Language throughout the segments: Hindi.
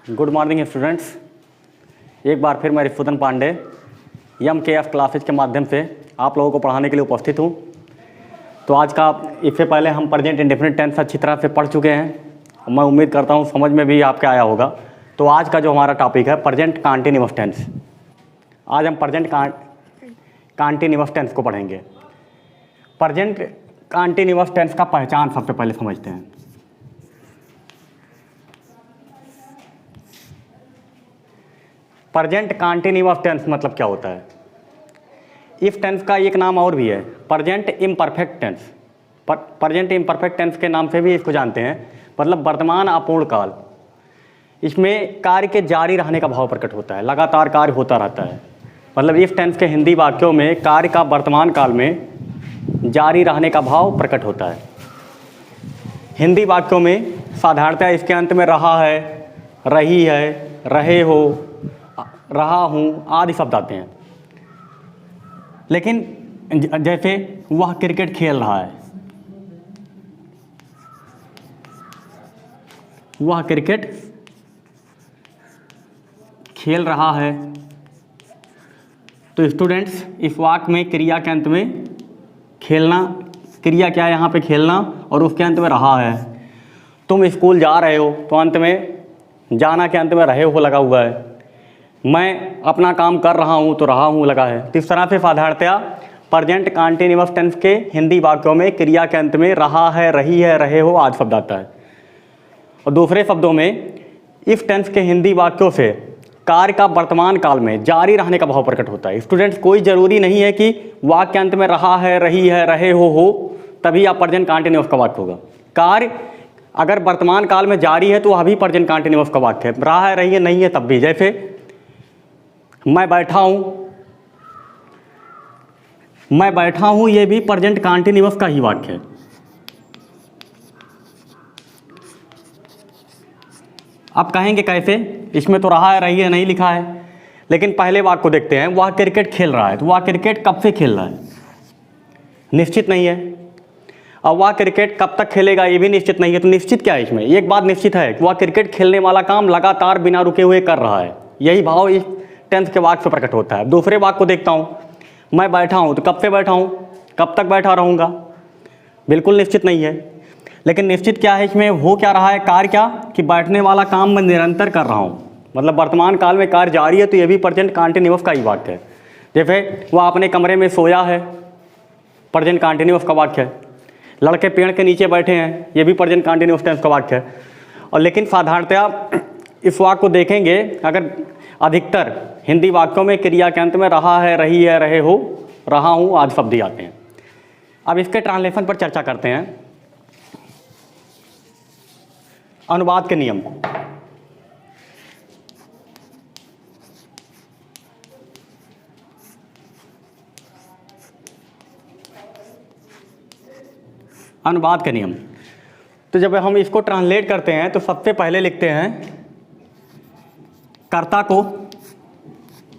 Good morning students. एक बार फिर मैं रिफुदन पांडे MKF क्लासेज के माध्यम से आप लोगों को पढ़ाने के लिए उपस्थित हूँ। तो आज का इससे पहले हम प्रेजेंट इंडेफिनिट टेंस अच्छी तरह से पढ़ चुके हैं। मैं उम्मीद करता हूँ समझ में भी आपके आया होगा। तो आज का जो हमारा टॉपिक है प्रेजेंट कंटीन्यूअस टेंस। आज हम प्रेजेंट कंटीन्यूअस टेंस को पढ़ेंगे। प्रेजेंट कंटीन्यूअस टेंस का पहचान सबसे पहले समझते हैं। प्रेजेंट कंटीन्यूअस टेंस मतलब क्या होता है? इस टेंस का एक नाम और भी है, present imperfect tense. Present imperfect tense के नाम से भी इसको जानते हैं, मतलब वर्तमान अपूर्ण काल। इसमें कार्य के जारी रहने का भाव प्रकट होता है, लगातार कार्य होता रहता है। मतलब इस टेंस के हिंदी वाक्यों में कार्य का वर्तमान काल में जारी रहने का भाव प्रकट होता है। हिंदी वाक्यों में साधारणतः इसके अंत में रहा है, रही है, रहे हो, रहा हूँ आदि शब्द आते हैं। लेकिन जैसे वह क्रिकेट खेल रहा है, वह क्रिकेट खेल रहा है, तो स्टूडेंट्स इस वाक्य में क्रिया के अंत में खेलना, क्रिया क्या है यहाँ पे? खेलना, और उसके अंत में रहा है। तुम स्कूल जा रहे हो तो अंत में जाना के अंत में रहे हो लगा हुआ है। मैं अपना काम कर रहा हूँ तो रहा हूँ लगा है। तो इस तरह से साधारणतया प्रेजेंट कंटीन्यूअस टेंस के हिंदी वाक्यों में क्रिया के अंत में रहा है, रही है, रहे हो आदि शब्द आता है। और दूसरे शब्दों में इस टेंस के हिंदी वाक्यों से कार्य का वर्तमान काल में जारी रहने का भाव प्रकट होता है। स्टूडेंट्स, कोई ज़रूरी नहीं है कि वाक्य के अंत में रहा है, रही है, रहे हो तभी आप प्रेजेंट कंटीन्यूअस का वाक्य होगा। कार्य अगर वर्तमान काल में जारी है तो वह भी प्रेजेंट कंटीन्यूअस का वाक्य है। रहा है, रही है, नहीं है तब भी। जैसे मैं बैठा हूं, ये भी प्रेजेंट कंटीन्यूअस का ही वाक्य है। आप कहेंगे कैसे? इसमें तो रहा है, रही है नहीं लिखा है। लेकिन पहले वाक्य को देखते हैं। वह क्रिकेट खेल रहा है, तो वह क्रिकेट कब से खेल रहा है? निश्चित नहीं है। और वह क्रिकेट कब तक खेलेगा ये भी निश्चित नहीं है। तो निश्चित क्या है इसमें? एक बात निश्चित है, वह क्रिकेट खेलने वाला काम लगातार बिना रुके हुए कर रहा है। यही भाव इस टेंस के वाक्य से प्रकट होता है। दूसरे वाक्य को देखता हूँ। मैं बैठा हूँ, तो कब से बैठा हूँ, कब तक बैठा रहूँगा? बिल्कुल निश्चित नहीं है। लेकिन निश्चित क्या है इसमें? हो क्या रहा है? कार्य क्या? कि बैठने वाला काम मैं निरंतर कर रहा हूँ, मतलब वर्तमान काल में कार्य जारी है। तो ये भी प्रेजेंट कंटीन्यूअस का ही वाक्य है। जैसे वह अपने कमरे में सोया है, प्रेजेंट कंटीन्यूअस का वाक्य है। लड़के पेड़ के नीचे बैठे हैं, ये भी प्रेजेंट कंटीन्यूअस टेंस का वाक्य है। और लेकिन साधारणतया इस वाक्य को देखेंगे, अगर अधिकतर हिंदी वाक्यों में क्रिया के अंत में रहा है, रही है, रहे हो, रहा हूँ आदि शब्द ही आते हैं। अब इसके ट्रांसलेशन पर चर्चा करते हैं। अनुवाद के नियम। अनुवाद के नियम। तो जब हम इसको ट्रांसलेट करते हैं तो सबसे पहले लिखते हैं कर्ता को।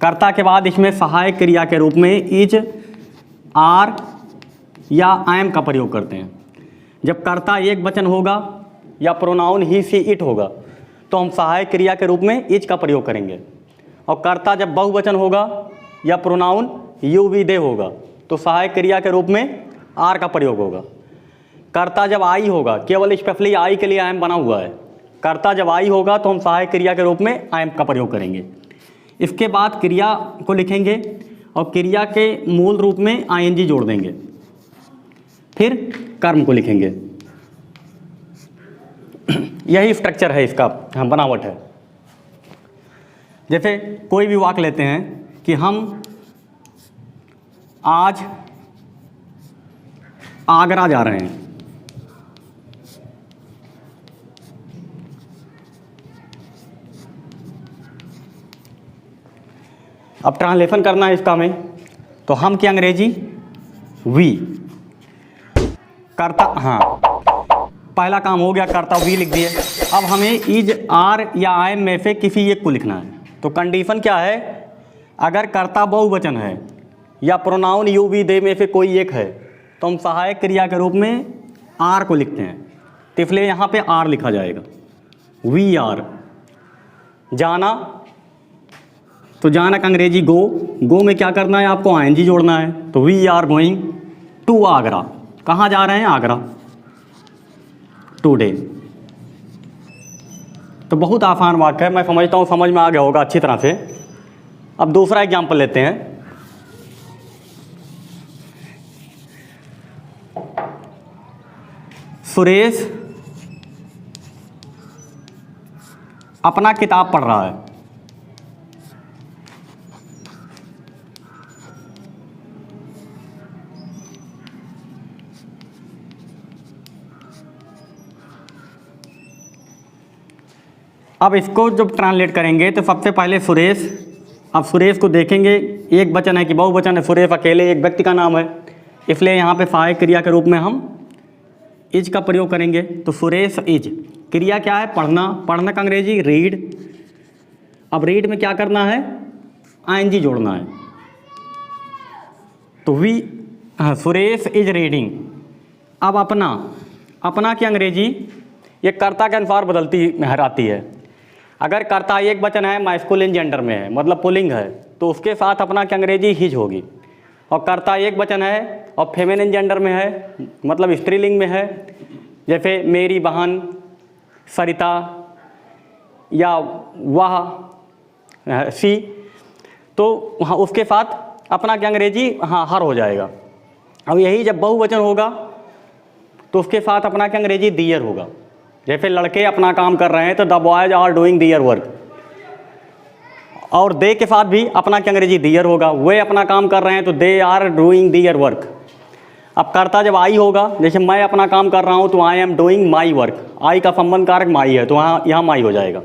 कर्ता के बाद इसमें सहायक क्रिया के रूप में इज, आर या एम का प्रयोग करते हैं। जब कर्ता एक वचन होगा या प्रोनाउन ही, सी, इट होगा तो हम सहायक क्रिया के रूप में इज का प्रयोग करेंगे। और कर्ता जब बहुवचन होगा या प्रोनाउन यू, वी, दे होगा तो सहायक क्रिया के रूप में आर का प्रयोग होगा। कर्ता जब आई होगा, केवल स्पेशली आई के लिए एम बना हुआ है, कर्ता जब आई होगा तो हम सहायक क्रिया के रूप में एम का प्रयोग करेंगे। इसके बाद क्रिया को लिखेंगे और क्रिया के मूल रूप में आईएनजी जोड़ देंगे। फिर कर्म को लिखेंगे। यही स्ट्रक्चर है इसका, हम बनावट है। जैसे कोई भी वाक्य लेते हैं कि हम आज आगरा जा रहे हैं। अब ट्रांसलेशन करना है इसका हमें, तो हम की अंग्रेजी वी, कर्ता, हाँ पहला काम हो गया, कर्ता वी लिख दिए। अब हमें इज, आर या एम में से किसी एक को लिखना है। तो कंडीशन क्या है? अगर कर्ता बहुवचन है या प्रोनाउन यू, वी, दे में से कोई एक है तो हम सहायक क्रिया के रूप में आर को लिखते हैं। तो इसलिए यहाँ पे आर लिखा जाएगा, वी आर। जाना, तो जाना का अंग्रेजी गो। गो में क्या करना है आपको, आईएनजी जोड़ना है। तो we are going to Agra. कहाँ जा रहे हैं, आगरा, टुडे। तो बहुत आसान वाक्य है, मैं समझता हूँ समझ में आ गया होगा अच्छी तरह से। अब दूसरा एग्जाम्पल लेते हैं। सुरेश अपना किताब पढ़ रहा है। अब इसको जब ट्रांसलेट करेंगे तो सबसे पहले सुरेश, अब सुरेश को देखेंगे, एक वचन है कि बहुवचन है, सुरेश अकेले एक व्यक्ति का नाम है, इसलिए यहाँ पे सहायक क्रिया के रूप में हम इज का प्रयोग करेंगे। तो सुरेश इज, क्रिया क्या है, पढ़ना, पढ़ना का अंग्रेजी रीड। अब रीड में क्या करना है, आईएनजी जोड़ना है। तो सुरेश इज रीडिंग। अब अपना, अपना की अंग्रेजी ये कर्ता के अनुसार बदलती रहती है। अगर कर्ता एक वचन है, मैस्कुलिन जेंडर में है, मतलब पुल्लिंग है, तो उसके साथ अपना की अंग्रेजी हिज होगी। और कर्ता एक वचन है और फेमिनिन जेंडर में है, मतलब स्त्रीलिंग में है, जैसे मेरी बहन, सरिता या वह, सी, तो वहाँ उसके साथ अपना की अंग्रेजी हर हो जाएगा। अब यही जब बहुवचन होगा तो उसके साथ अपना की अंग्रेजी दियर होगा। जैसे लड़के अपना काम कर रहे हैं तो the boys are doing their work, और दे के साथ भी अपना की अंग्रेजी दियर होगा। वे अपना काम कर रहे हैं तो they are doing their work. अब कर्ता जब आई होगा, जैसे मैं अपना काम कर रहा हूँ तो I am doing my work, I का संबंध कारक माई है, तो यहाँ माई हो जाएगा।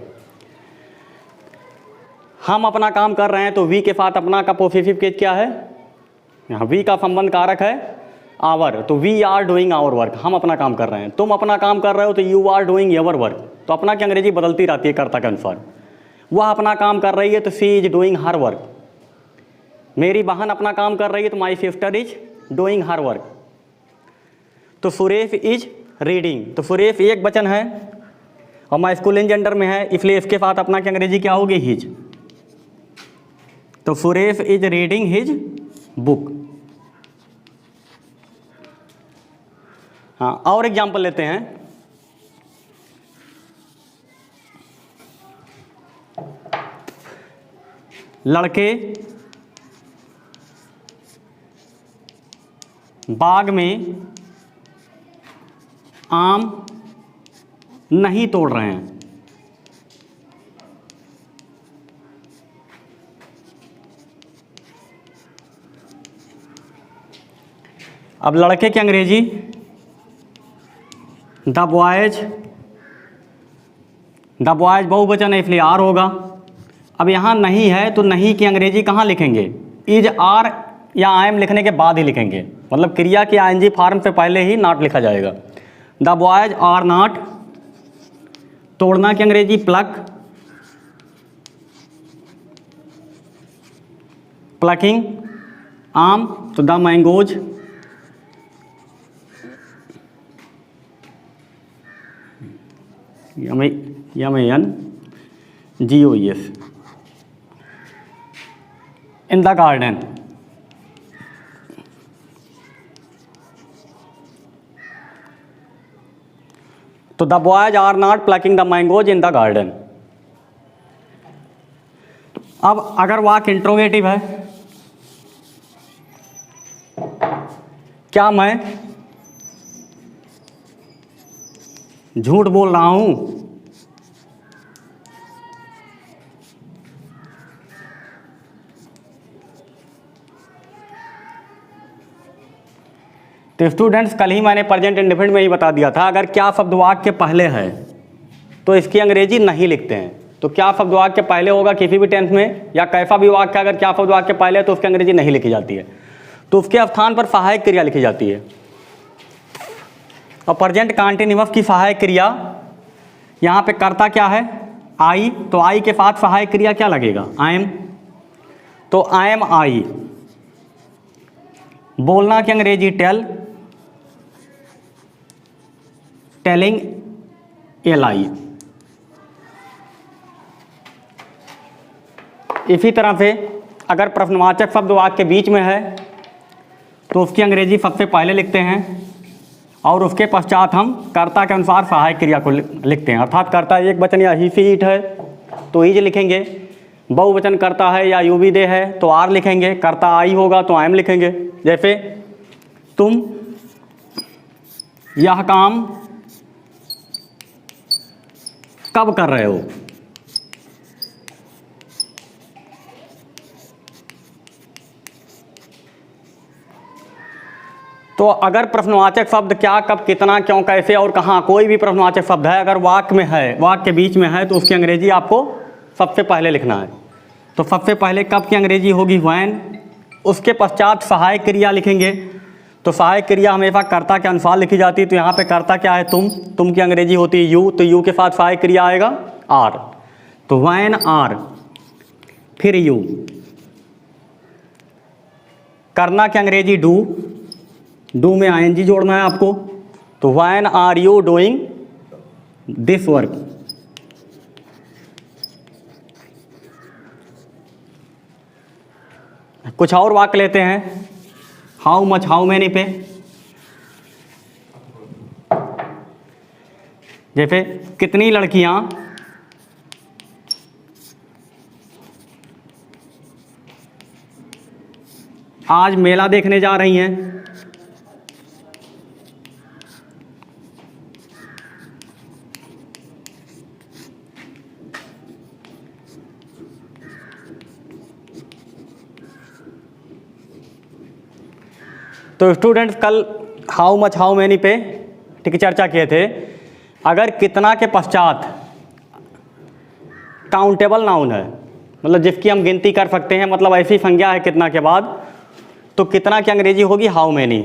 हम अपना काम कर रहे हैं तो वी के साथ अपना का पोसेसिव केस क्या है, यहाँ वी का संबंध कारक है आवर, तो we are doing our work, हम अपना काम कर रहे हैं। तुम अपना काम कर रहे हो तो you are doing your work. तो अपना की अंग्रेजी बदलती रहती है कर्ता के अनुसार। वह अपना काम कर रही है तो सी इज डूइंग हर वर्क। मेरी बहन अपना काम कर रही है तो my sister is doing her work. तो सुरेश इज रीडिंग, तो सुरेश एक वचन है और मैस्कुलिन जेंडर में है, इसलिए इसके साथ अपना की अंग्रेजी क्या होगी, हिज। तो Suresh is reading his book. हाँ, और एग्जाम्पल लेते हैं। लड़के बाग में आम नहीं तोड़ रहे हैं। अब लड़के की अंग्रेजी द बॉयज, द बॉयज बहुवचन है इसलिए आर होगा। अब यहाँ नहीं है तो नहीं की अंग्रेजी कहाँ लिखेंगे, इज आर या आई एम लिखने के बाद ही लिखेंगे, मतलब क्रिया के आईएनजी फॉर्म से पहले ही नॉट लिखा जाएगा। द बॉयज आर नॉट, तोड़ना की अंग्रेजी प्लक, प्लकिंग आम, तो the mangoes, MANGOES, in the garden. तो the boys are not plucking the mangoes in the garden. अब अगर वाक्य इंट्रोगेटिव है, क्या मैं झूठ बोल रहा हूं, तो स्टूडेंट्स कल ही मैंने प्रेजेंट इंडेफिनिट में ही बता दिया था, अगर क्या शब्द वाक्य पहले है तो इसकी अंग्रेजी नहीं लिखते हैं। तो क्या शब्द वाक्य पहले होगा किसी भी टेंस में, या कैसा भी वाक्य अगर क्या शब्द वाक्य पहले है तो उसकी अंग्रेजी नहीं लिखी जाती है, तो उसके स्थान पर सहायक क्रिया लिखी जाती है। और प्रेजेंट कंटीन्यूअस की सहायक क्रिया, यहाँ पे कर्ता क्या है, आई, तो आई के साथ सहायक क्रिया क्या लगेगा, आई एम, तो आई एम आई। बोलना की अंग्रेजी टेल, टेलिंग LI। इसी तरह से अगर प्रश्नवाचक शब्द वाक्य के बीच में है तो उसकी अंग्रेजी सबसे पहले लिखते हैं और उसके पश्चात हम कर्ता के अनुसार सहायक क्रिया को लिखते हैं। अर्थात कर्ता एक वचन या ही सी इट है तो इज लिखेंगे, बहुवचन करता है या यू वी दे है तो आर लिखेंगे, कर्ता आई होगा तो आई एम लिखेंगे। जैसे तुम यह काम कब कर रहे हो, तो अगर प्रश्नवाचक शब्द क्या, कब, कितना, क्यों, कैसे और कहाँ, कोई भी प्रश्नवाचक शब्द है अगर वाक्य में है, वाक्य के बीच में है तो उसकी अंग्रेजी आपको सबसे पहले लिखना है। तो सबसे पहले कब की अंग्रेजी होगी व्हेन, उसके पश्चात सहायक क्रिया लिखेंगे। तो सहायक क्रिया हमेशा कर्ता के अनुसार लिखी जाती है। तो यहाँ पे कर्ता क्या है, तुम की अंग्रेजी होती है यू, तो यू के साथ सहायक क्रिया आएगा आर, तो व्हेन आर, फिर यू। करना की अंग्रेजी डू में आईएनजी जोड़ना है आपको, तो when are you doing this work. कुछ और वाक्य लेते हैं, हाउ मच, हाउ मैनी पे। जैसे कितनी लड़कियां आज मेला देखने जा रही हैं। तो स्टूडेंट्स कल हाउ मच हाउ मैनी पे ठीक चर्चा किए थे। अगर कितना के पश्चात काउंटेबल नाउन है, मतलब जिसकी हम गिनती कर सकते हैं, मतलब ऐसी संज्ञा है कितना के बाद, तो कितना की अंग्रेजी होगी हाउ मैनी।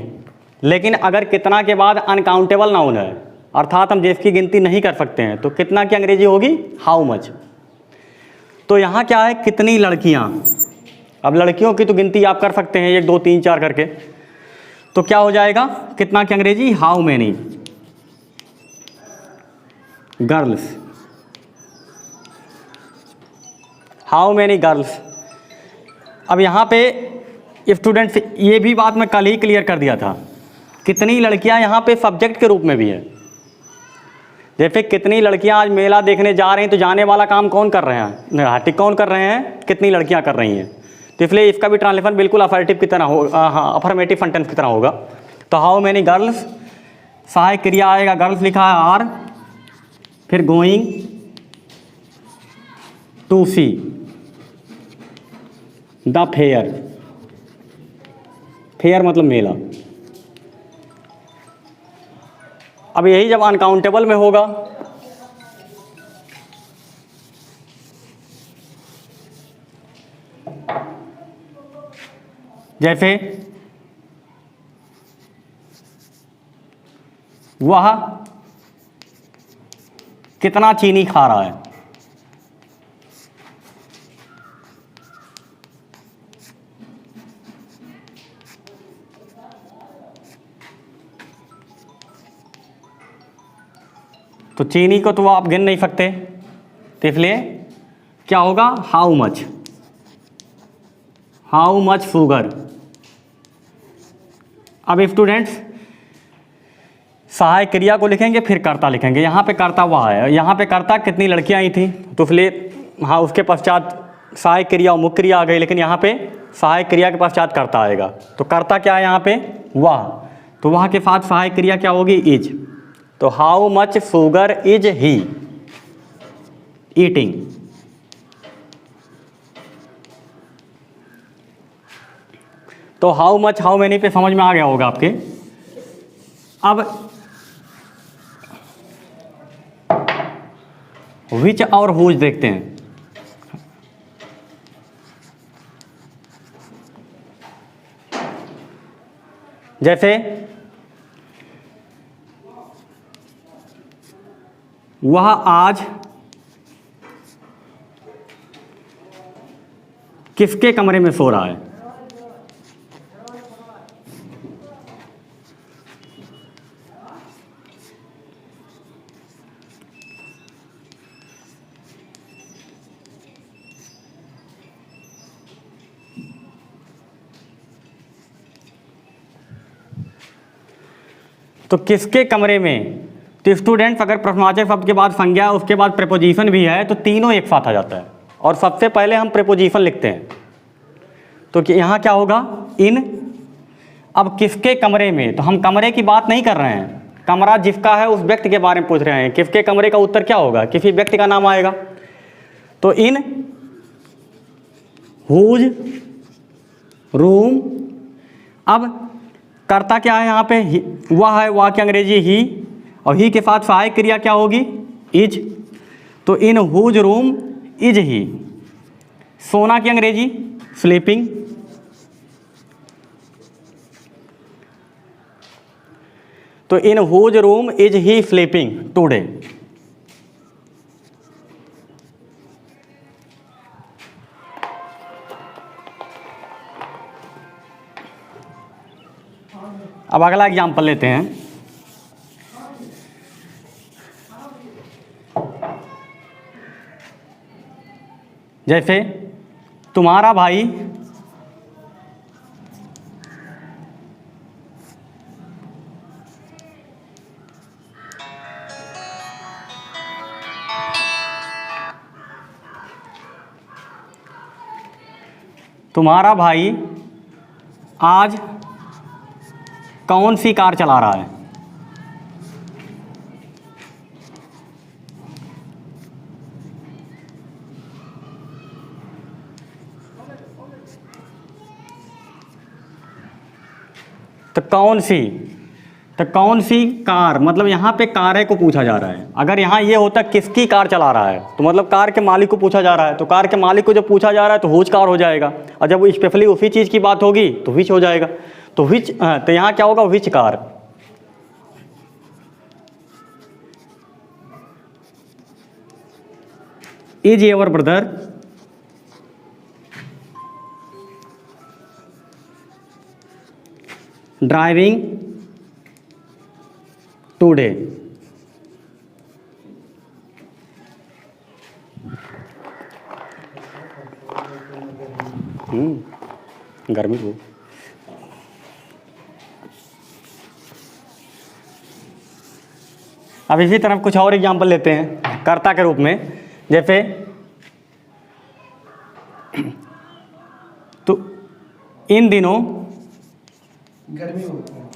लेकिन अगर कितना के बाद अनकाउंटेबल नाउन है, अर्थात हम जिसकी गिनती नहीं कर सकते हैं, तो कितना की अंग्रेजी होगी हाउ मच। तो यहाँ क्या है, कितनी लड़कियाँ। अब लड़कियों की तो गिनती आप कर सकते हैं 1 2 3 4 करके, तो क्या हो जाएगा कितना की अंग्रेजी how many girls, how many girls. अब यहाँ पे स्टूडेंट्स ये भी बात मैं कल ही क्लियर कर दिया था, कितनी लड़कियाँ यहाँ पे सब्जेक्ट के रूप में भी है। जैसे कितनी लड़कियाँ आज मेला देखने जा रही हैं, तो जाने वाला काम कौन कर रहे हैं, ठीक कौन कर रहे हैं, कितनी लड़कियाँ कर रही हैं। तो इसलिए इसका भी ट्रांसलेशन बिल्कुल अफर्मेटिव की तरह होगा, हाँ अफर्मेटिव सेंटेंस की तरह होगा। तो हाउ मैनी गर्ल्स, सहायक क्रिया आएगा, गर्ल्स लिखा है आर, फिर going to see the fair, fair मतलब मेला। अब यही जब अनकाउंटेबल में होगा जैसे वह कितना चीनी खा रहा है, तो चीनी को तो आप गिन नहीं सकते, तो इसलिए क्या होगा हाउ मच शुगर। अब स्टूडेंट्स सहायक क्रिया को लिखेंगे, फिर कर्ता लिखेंगे। यहाँ पे कर्ता वह है, यहाँ पे कर्ता कितनी लड़कियाँ आई थी, तो इसलिए हाँ उसके पश्चात सहायक क्रिया और मुख्य क्रिया आ गई, लेकिन यहाँ पे सहायक क्रिया के पश्चात कर्ता आएगा। तो कर्ता क्या है यहाँ पे वह, तो वह के साथ सहायक क्रिया क्या होगी इज। तो how much sugar is he eating. तो हाउ मच हाउ मैनी पे समझ में आ गया होगा आपके। अब विच और हुज देखते हैं। जैसे वह आज किसके कमरे में सो रहा है, तो किसके कमरे में, तो स्टूडेंट्स अगर प्रश्नवाचक शब्द के बाद संज्ञा है, उसके बाद प्रेपोजिशन भी है, तो तीनों एक साथ आ जाता है। और सबसे पहले हम प्रेपोजिशन लिखते हैं, तो यहाँ क्या होगा, इन। अब किसके कमरे में, तो हम कमरे की बात नहीं कर रहे हैं, कमरा जिसका है उस व्यक्ति के बारे में पूछ रहे हैं। किसके कमरे का उत्तर क्या होगा, किसी व्यक्ति का नाम आएगा। तो इन हुज रूम। अब कर्ता क्या है यहाँ पे, वह है, वह की अंग्रेजी ही, और ही के साथ सहायक क्रिया क्या होगी, इज। तो in whose room is he. सोना की अंग्रेजी स्लीपिंग। तो in whose room is he sleeping today. अब अगला एग्जाम्पल लेते हैं। जैसे तुम्हारा भाई आज कौन सी कार चला रहा है। तो कौन सी कार, मतलब यहाँ पे कार को पूछा जा रहा है। अगर यहाँ ये होता किसकी कार चला रहा है, तो मतलब कार के मालिक को पूछा जा रहा है। तो कार के मालिक को जब पूछा जा रहा है तो हुज कार हो जाएगा, और जब वो स्पेशली उसी चीज़ की बात होगी तो विच हो जाएगा। तो विच, तो यहाँ क्या होगा, which car. Is your brother driving today. गर्मी को। अब इसी तरह कुछ और एग्जाम्पल लेते हैं कर्ता के रूप में। जैसे तो इन दिनों गर्मी होती है।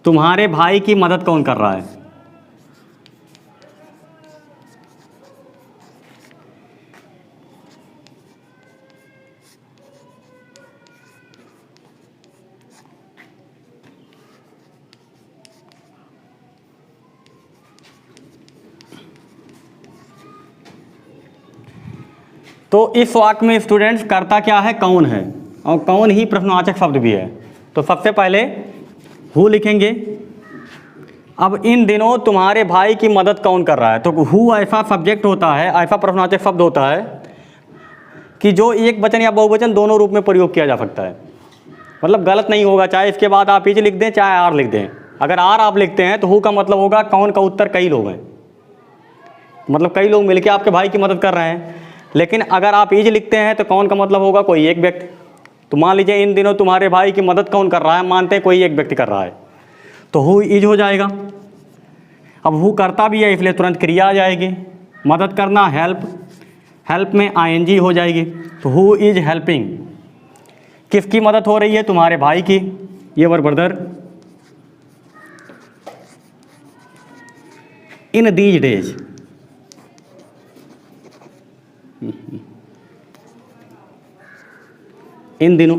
तुम्हारे भाई की मदद कौन कर रहा है। तो इस वाक्य में स्टूडेंट्स कर्ता क्या है, कौन है, और कौन ही प्रश्नवाचक शब्द भी है। तो सबसे पहले हु लिखेंगे। अब इन दिनों तुम्हारे भाई की मदद कौन कर रहा है। तो हु ऐसा सब्जेक्ट होता है, ऐसा प्रश्नवाचक शब्द होता है कि जो एक वचन या बहुवचन दोनों रूप में प्रयोग किया जा सकता है। मतलब गलत नहीं होगा, चाहे इसके बाद आप इज लिख दें चाहे आर लिख दें। अगर आर आप लिखते हैं तो हु का मतलब होगा कौन का उत्तर कई लोग हैं, मतलब कई लोग मिलकर आपके भाई की मदद कर रहे हैं। लेकिन अगर आप इज लिखते हैं तो कौन का मतलब होगा कोई एक व्यक्ति। तो मान लीजिए इन दिनों तुम्हारे भाई की मदद कौन कर रहा है, मानते हैं कोई एक व्यक्ति कर रहा है, तो हु इज हो जाएगा। अब हु करता भी है इसलिए तुरंत क्रिया आ जाएगी। मदद करना हेल्प, हेल्प में आईएनजी हो जाएगी। तो हु इज हेल्पिंग, किसकी मदद हो रही है, तुम्हारे भाई की, your brother in these days. इन दिनों।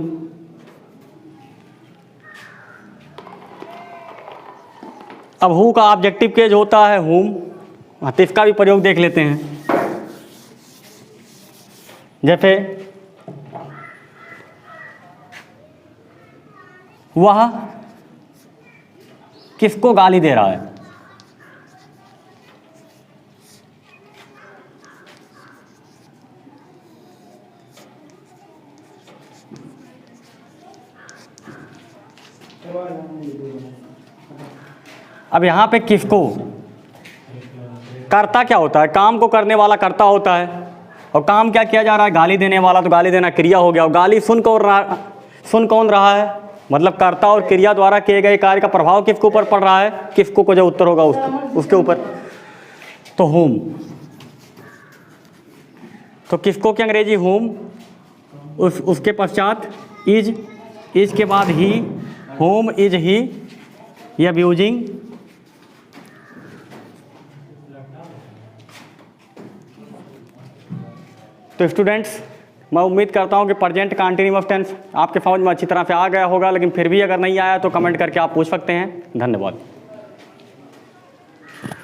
अब हु का ऑब्जेक्टिव केस होता है हुम, तो इसका भी प्रयोग देख लेते हैं। जैसे वह किसको गाली दे रहा है। अब यहाँ पे किसको, कर्ता क्या होता है, काम को करने वाला कर्ता होता है, और काम क्या किया जा रहा है, गाली देने वाला। तो गाली देना क्रिया हो गया, और गाली सुन कौन रहा है, मतलब कर्ता और क्रिया द्वारा किए गए कार्य का प्रभाव किसके ऊपर पड़ रहा है, किसको को जो उत्तर होगा उसके ऊपर, तो होम। तो किसको की अंग्रेजी होम, उसके पश्चात इज के बाद ही, होम इज ही या अब्यूजिंग, तो स्टूडेंट्स मैं उम्मीद करता हूँ कि प्रेजेंट कंटीन्यूअस टेंस आपके समझ में अच्छी तरह से आ गया होगा, लेकिन फिर भी अगर नहीं आया तो कमेंट करके आप पूछ सकते हैं। धन्यवाद।